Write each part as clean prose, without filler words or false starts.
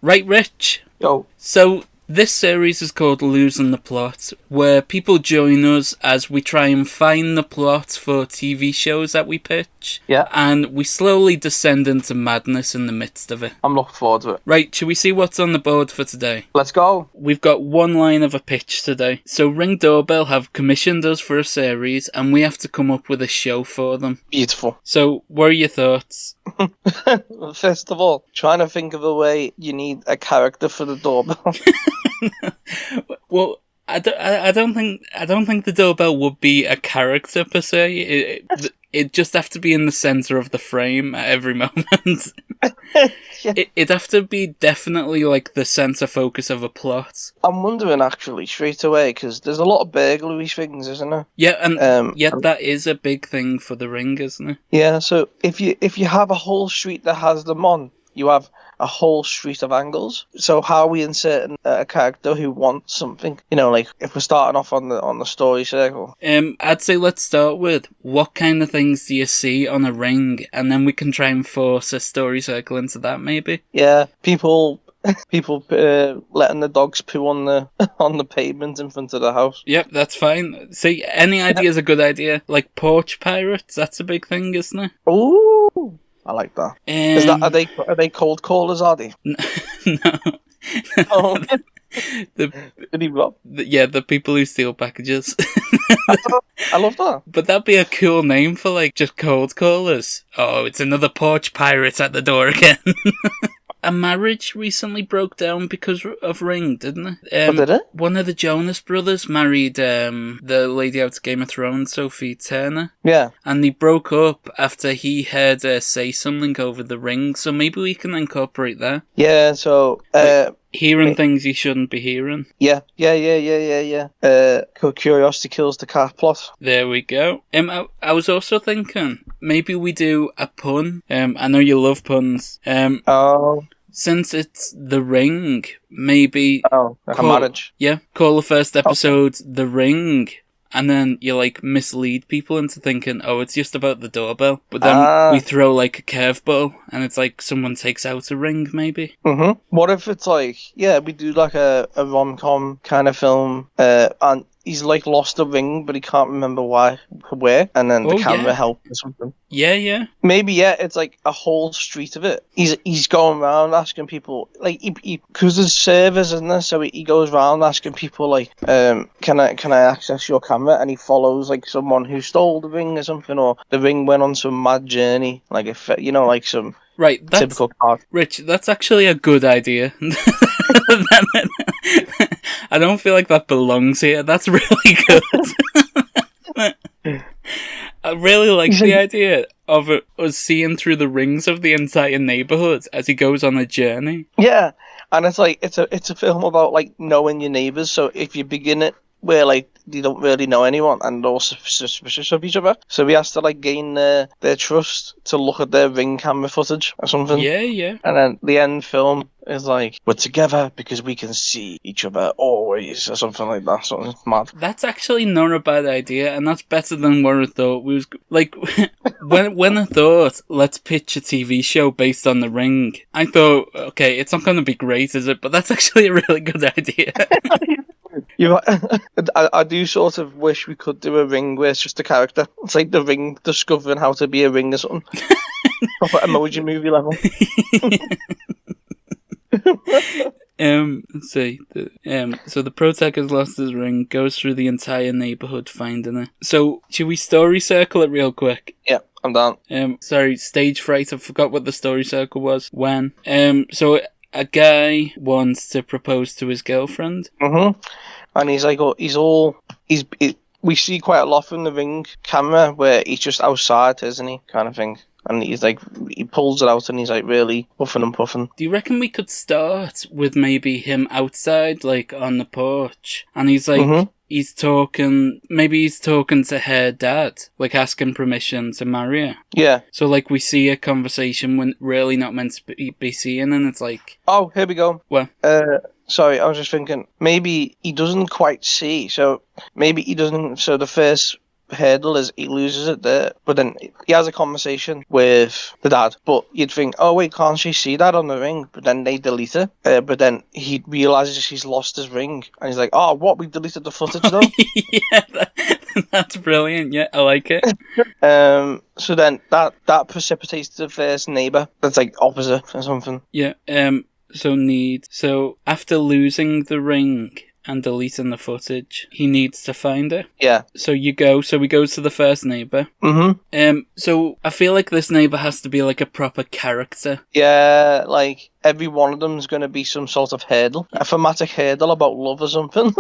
Right, Rich? Yo. So, this series is called Losing the Plot, where people join us as we try and find the plot for TV shows that we pitch. Yeah. And we slowly descend into madness in the midst of it. I'm looking forward to it. Right, should we see what's on the board for today? Let's go. We've got one line of a pitch today. So Ring Doorbell have commissioned us for a series, and we have to come up with a show for them. Beautiful. So, what are your thoughts? First of all, trying to think of a way you need a character for the doorbell. Well, I don't think the doorbell would be a character per se. It'd just have to be in the center of the frame at every moment. Yeah. It'd have to be definitely like the center focus of a plot. I'm wondering actually straight away because there's a lot of burglary things, isn't there? Yeah, and that is a big thing for the Ring, isn't it? Yeah. So if you have a whole street that has them on, you have a whole street of angles. So how are we inserting a character who wants something? You know, like if we're starting off on the story circle. I'd say let's start with what kind of things do you see on a ring, and then we can try and force a story circle into that, maybe. Yeah, people letting the dogs poo on the pavement in front of the house. Yep, that's fine. See, any idea is a good idea. Like porch pirates, that's a big thing, isn't it? Ooh. I like that. Is that are they cold callers? Are they? No. Oh. The people who steal packages. I love that. But that'd be a cool name for like just cold callers. Oh, it's another porch pirate at the door again. A marriage recently broke down because of Ring, didn't it? Did it? One of the Jonas brothers married the lady out of Game of Thrones, Sophie Turner. Yeah. And they broke up after he heard her say something over the Ring, so maybe we can incorporate that. Yeah, so... hearing things you shouldn't be hearing. Yeah. Curiosity kills the cat plot. There we go. I was also thinking, maybe we do a pun. I know you love puns. Since it's the Ring, maybe... Oh, like a marriage. Yeah, call the first episode The Ring, and then you, like, mislead people into thinking, oh, it's just about the doorbell. But then we throw, like, a curveball, and it's like someone takes out a ring, maybe. Mm-hmm. What if it's like, we do, like, a rom-com kind of film, and he's, like, lost a ring, but he can't remember where, and then the camera helps or something. Yeah. Maybe, it's like a whole street of it. He's going around asking people, like, because there's servers, isn't there? So he goes around asking people, like, can I access your camera? And he follows, like, someone who stole the ring or something, or the ring went on some mad journey, like, like some typical card. Rich, that's actually a good idea. I don't feel like that belongs here. That's really good. I really like the idea of us seeing through the rings of the entire neighborhood as he goes on a journey. Yeah, and it's like it's a film about like knowing your neighbors. So if you begin it where like they don't really know anyone and they're all suspicious of each other, so he has to like gain their trust to look at their ring camera footage or something. Yeah. And then the end film is like, we're together because we can see each other always, or something like that. Something mad. That's actually not a bad idea, and that's better than what I thought. We was like, when I thought, let's pitch a TV show based on the Ring, I thought, okay, it's not going to be great, is it? But that's actually a really good idea. I do sort of wish we could do a Ring where it's just a character. It's like the Ring discovering how to be a Ring or something. Proper emoji movie level. Let's see. So the protag has lost his ring, goes through the entire neighborhood finding it. So should we story circle it real quick? Yeah, I'm down. Sorry, stage fright. I forgot what the story circle was. When? So a guy wants to propose to his girlfriend. Mm-hmm. And he's like, we see quite a lot from the Ring camera where he's just outside, isn't he? Kind of thing. And he's like, he pulls it out and he's like really puffing and puffing. Do you reckon we could start with maybe him outside, like on the porch? And he's like, he's talking to her dad, like asking permission to marry her. Yeah. So like we see a conversation when really not meant to be seeing, and it's like... Oh, here we go. What? Sorry, I was just thinking, maybe he doesn't quite see, so maybe he doesn't, so the first hurdle is he loses it there, but then he has a conversation with the dad. But you'd think, oh wait, can't she see that on the ring? But then they delete it. But then he realizes he's lost his ring, and he's like, oh, what? We deleted the footage though. Yeah, that's brilliant. Yeah, I like it. So then that precipitates the first neighbor that's like opposite or something. Yeah. So after losing the ring and deleting the footage, he needs to find it. Yeah. So he goes to the first neighbor. Mm-hmm. So I feel like this neighbor has to be like a proper character. Yeah, like every one of them is going to be some sort of hurdle, a thematic hurdle about love or something.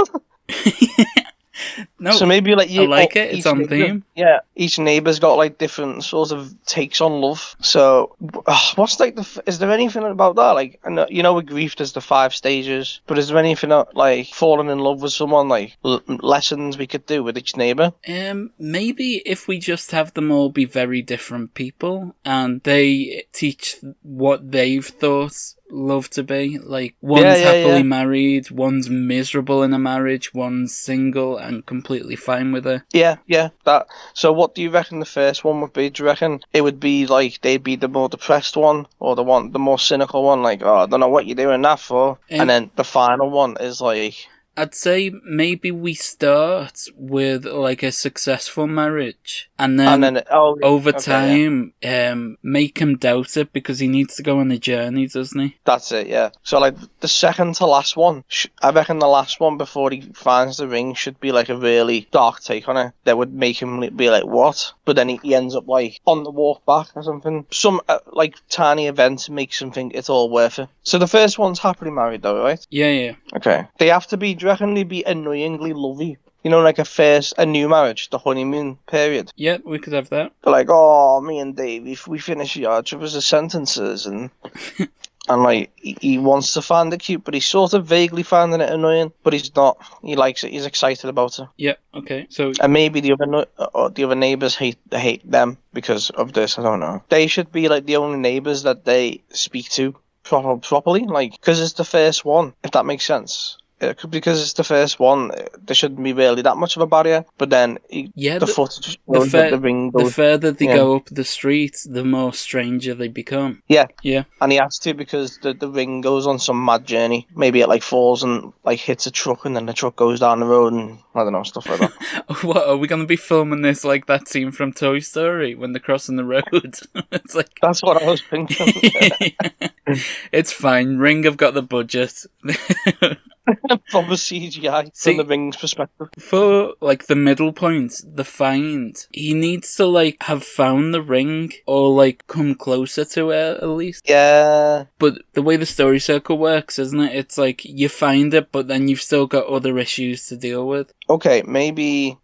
No, so maybe like I like it. It's on theme. Yeah, each neighbour's got like different sort of takes on love. So, what's like is there anything about that? Like, you know, with grief, there's the 5 stages, but is there anything like falling in love with someone, like lessons we could do with each neighbour? Maybe if we just have them all be very different people, and they teach what they've thought love to be. Like, one's happily married, one's miserable in a marriage, one's single and completely fine with it. Yeah, that. So what do you reckon the first one would be? Do you reckon it would be like they'd be the more depressed one, or the more cynical one, like, oh, I don't know what you're doing that for? And then the final one is like... I'd say maybe we start with like a successful marriage, and then over time, make him doubt it because he needs to go on a journey, doesn't he? That's it, yeah. So like the second to last one, I reckon the last one before he finds the ring should be like a really dark take on it that would make him be like, what? But then he ends up like on the walk back or something. Some like tiny event makes him think it's all worth it. So the first one's happily married though, right? Yeah. Okay. They have to be, do you reckon they'd be annoyingly lovey? You know, like a new marriage, the honeymoon period. Yeah, we could have that. They're like, oh, me and Dave, we finish our trips as sentences, and and like he wants to find it cute, but he's sort of vaguely finding it annoying. But he's not. He likes it. He's excited about it. Yeah. Okay. So and maybe the other neighbors hate them because of this. I don't know. They should be like the only neighbors that they speak to properly, like, because it's the first one. If that makes sense. Because it's the first one, there shouldn't be really that much of a barrier. But then, the footage shows that the ring goes... The further they go up the street, the more stranger they become. Yeah. Yeah. And he has to because the ring goes on some mad journey. Maybe it like falls and like hits a truck, and then the truck goes down the road, and I don't know, stuff like that. What, are we going to be filming this like that scene from Toy Story when they're crossing the road? It's like... That's what I was thinking. It's fine. Ring have got the budget. Proper CGI from the ring's perspective. For like the middle point, the find, he needs to like have found the ring or like come closer to it at least. Yeah. But the way the story circle works, isn't it? It's like you find it, but then you've still got other issues to deal with. Okay, maybe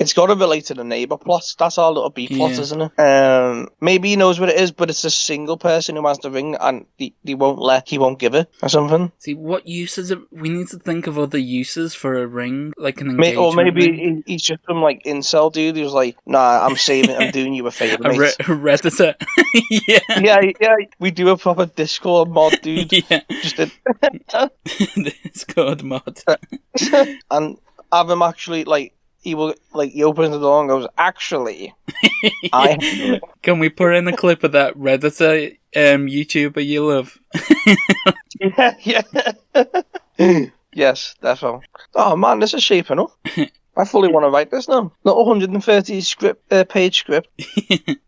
it's got to relate to the neighbour plot. That's our little B plot, isn't it? Maybe he knows what it is, but it's a single person who has the ring, and he won't give it or something. See, what uses we need to think of other uses for a ring, like an engagement or maybe ring. He's just some like incel dude who's like, nah, I'm saving, I'm doing you a favour, mate. Redditor. yeah. We do a proper Discord mod, dude. Yeah. Just a Discord mod. And have him actually like. He opens the door and goes, actually, Can we put in a clip of that Redditor YouTuber you love? Yeah. Yes, definitely. Oh man, this is shaping up. I fully want to write this now. Not 130 page script.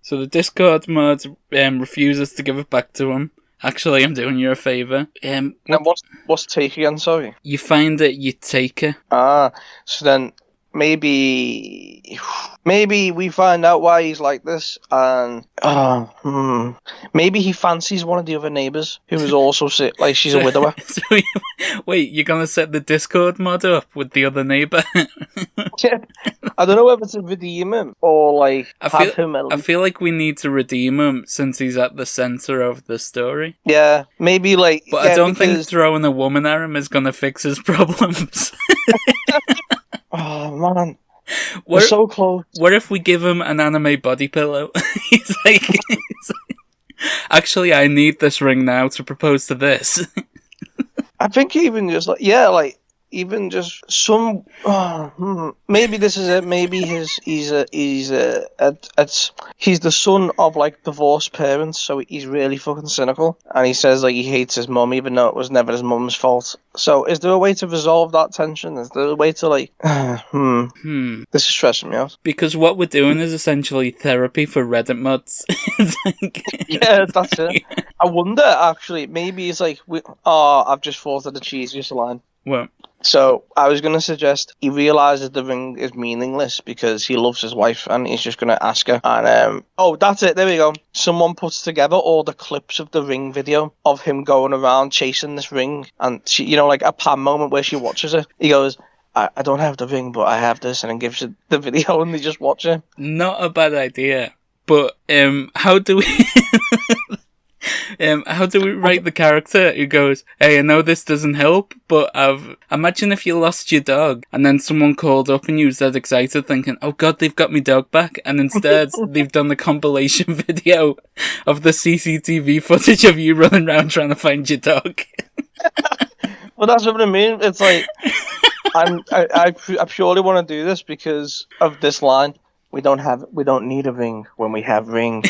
So the Discord mod refuses to give it back to him. Actually, I'm doing you a favour. Now what's take again, sorry? You find it, you take it. So then maybe we find out why he's like this, and maybe he fancies one of the other neighbours who is also sick, like she's a widower. So wait, you're gonna set the Discord mod up with the other neighbour? I don't know whether to redeem him or like have him. I feel like we need to redeem him since he's at the centre of the story. Yeah, maybe like. But I don't think throwing a woman at him is gonna fix his problems. Oh man, we're so close. What if we give him an anime body pillow? He's like, actually, I need this ring now to propose to this. I think even just like even just some. Maybe this is it. Maybe he's the son of like divorced parents, so he's really fucking cynical, and he says like he hates his mum, even though it was never his mum's fault. So, is there a way to resolve that tension? Is there a way to like? This is stressing me out. Because what we're doing is essentially therapy for Reddit mods. It's like... Yeah, that's it. I wonder, actually, maybe it's like, I've just thought of the cheesiest line. What? So, I was going to suggest he realises the ring is meaningless because he loves his wife and he's just going to ask her. And, that's it, there we go. Someone puts together all the clips of the ring video of him going around chasing this ring. And, she, like a Pam moment where she watches it. He goes, I don't have the ring, but I have this, and then gives it the video and they just watch it. Not a bad idea. But, how do we... how do we write the character who goes, hey, I know this doesn't help, but imagine if you lost your dog and then someone called up and you was that excited thinking, oh god, they've got me dog back, and instead they've done the compilation video of the CCTV footage of you running around trying to find your dog. Well, that's what I mean. It's like, I purely want to do this because of this line. We don't need a ring when we have ring.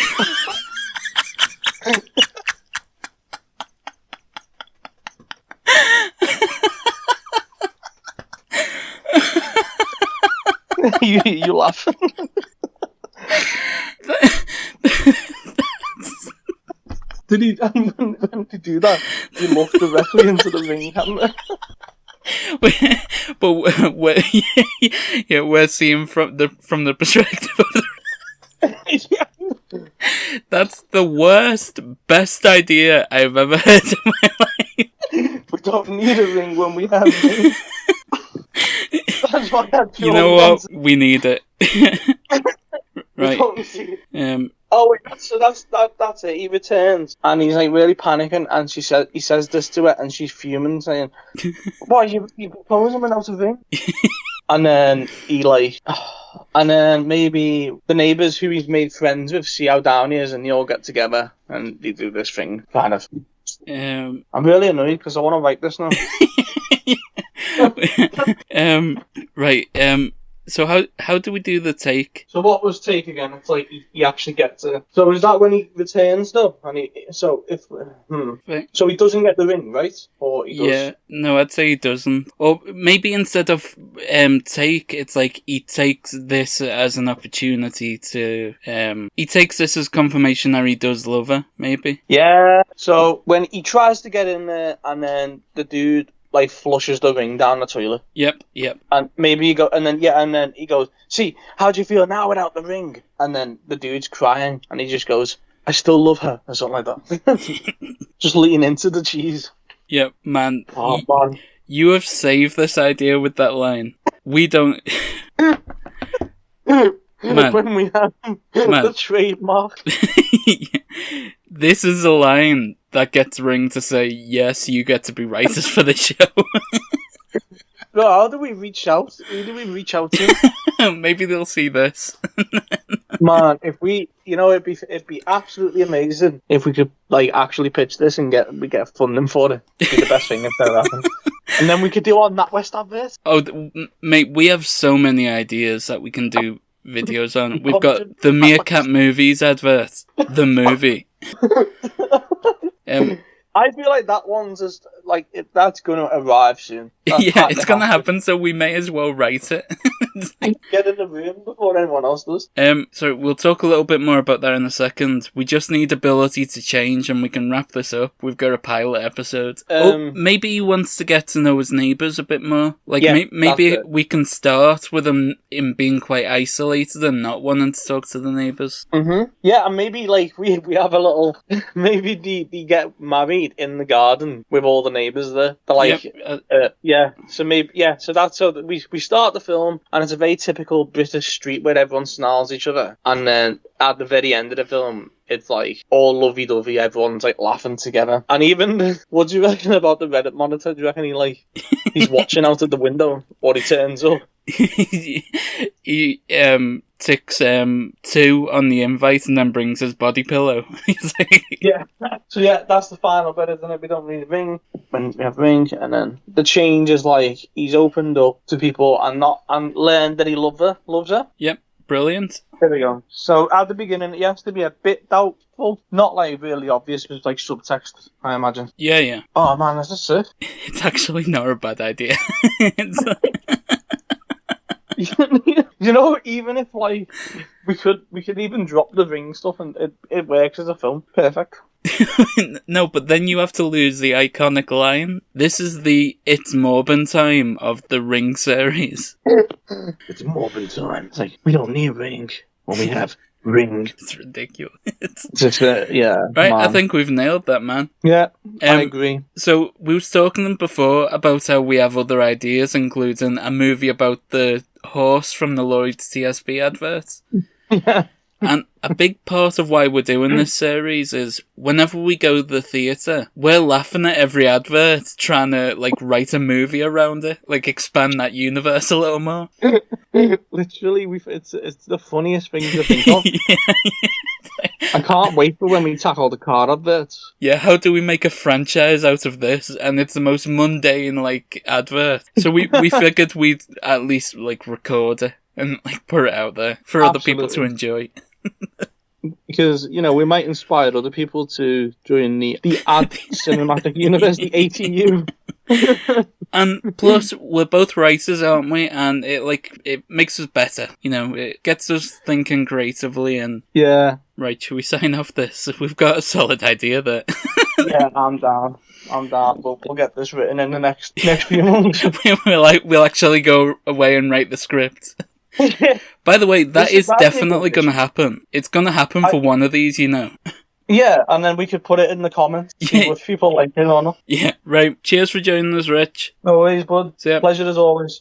you laughing? Did he? When he do that? He looked directly into the ring camera. But we're seeing from the perspective of the... That's the worst, best idea I've ever heard in my life. We don't need a ring when we have ring. That's why I You know what? We need it. Right. Oh wait, so that's it. He returns and he's like really panicking, and he says this to her, and she's fuming, saying, "Why you proposing without a ring?" And then and then maybe the neighbours who he's made friends with see how down he is, and they all get together and they do this thing, kind of. I'm really annoyed because I want to write this now. Right. So how do we do the take? So what was take again? It's like he actually gets it. So is that when he returns though? And so he doesn't get the ring, right? Or he does? Yeah, no, I'd say he doesn't. Or maybe instead of take, it's like he takes this as an opportunity to he takes this as confirmation that he does love her. Maybe. Yeah. So when he tries to get in there, and then the dude like flushes the ring down the toilet. Yep. And maybe and then he goes, see, how do you feel now without the ring? And then the dude's crying, and he just goes, I still love her, or something like that. Just lean into the cheese. Yep, man. Oh, man. You have saved this idea with that line. We don't... Man. When we have the trademark. This is a line that gets Ring to say, yes, you get to be writers for the show. Bro, how do we reach out? Who do we reach out to? Maybe they'll see this. Man, if we, it'd be absolutely amazing if we could like actually pitch this and get funding for it. It'd be the best thing if that happened. And then we could do on that West advert. Oh, mate, we have so many ideas that we can do videos on. We've got the Meerkat Movies advert. The movie. I feel like that one's just like that's gonna arrive soon. It's gonna happen, so we may as well write it. Get in the room before anyone else does. So we'll talk a little bit more about that in a second. We just need ability to change, and we can wrap this up. We've got a pilot episode. Maybe he wants to get to know his neighbours a bit more. Like maybe we can start with him being quite isolated and not wanting to talk to the neighbours. Mm-hmm. Yeah, and maybe like we have a little. Maybe they get married in the garden with all the neighbours there. They're like, So maybe So that's so that we start the film, and it's a very typical British street where everyone snarls each other, and then at the very end of the film, it's like all lovey-dovey, everyone's like laughing together. And even, what do you reckon about the Reddit monitor? Do you reckon he's watching out of the window, or he turns up? he ticks 2 on the invite and then brings his body pillow. He's like, Yeah. So yeah, that's the final bit, isn't it? We don't need a ring. When we have a ring, and then the change is like he's opened up to people and learned that he loves her. yep, brilliant. There we go. So at the beginning, it has to be a bit doubtful, not like really obvious, but it's like subtext, I imagine. Yeah. Oh man, this is sick. It's actually not a bad idea. It's You know, even if like we could even drop the ring stuff and it works as a film, perfect. no, but then you have to lose the iconic line. This is the It's Morbin time of the Ring series. It's Morbin time. It's like, we don't need ring when we have ring. It's ridiculous. Just, yeah. Right, Man. I think we've nailed that, man. Yeah, I agree. So, we was talking before about how we have other ideas, including a movie about the horse from the Lloyd's TSB adverts. Yeah. And a big part of why we're doing this series is whenever we go to the theatre, we're laughing at every advert, trying to, like, write a movie around it, like, expand that universe a little more. Literally, it's the funniest thing to think of. I can't wait for when we tackle the car adverts. Yeah, how do we make a franchise out of this? And it's the most mundane, like, advert. So we figured we'd at least, like, record it and, like, put it out there for other people to enjoy. Because, you know, we might inspire other people to join the ad cinematic universe, the ATU. And plus, we're both writers, aren't we? And it makes us better. You know, it gets us thinking creatively. And yeah. Right, should we sign off this? We've got a solid idea there. Yeah, I'm down. We'll get this written in the next few months. We'll actually go away and write the script. By the way, that is definitely going to happen. It's going to happen for one of these, you know. Yeah, and then we could put it in the comments, see if people like it or not. Yeah, right. Cheers for joining us, Rich. No worries, bud. See ya. Pleasure as always.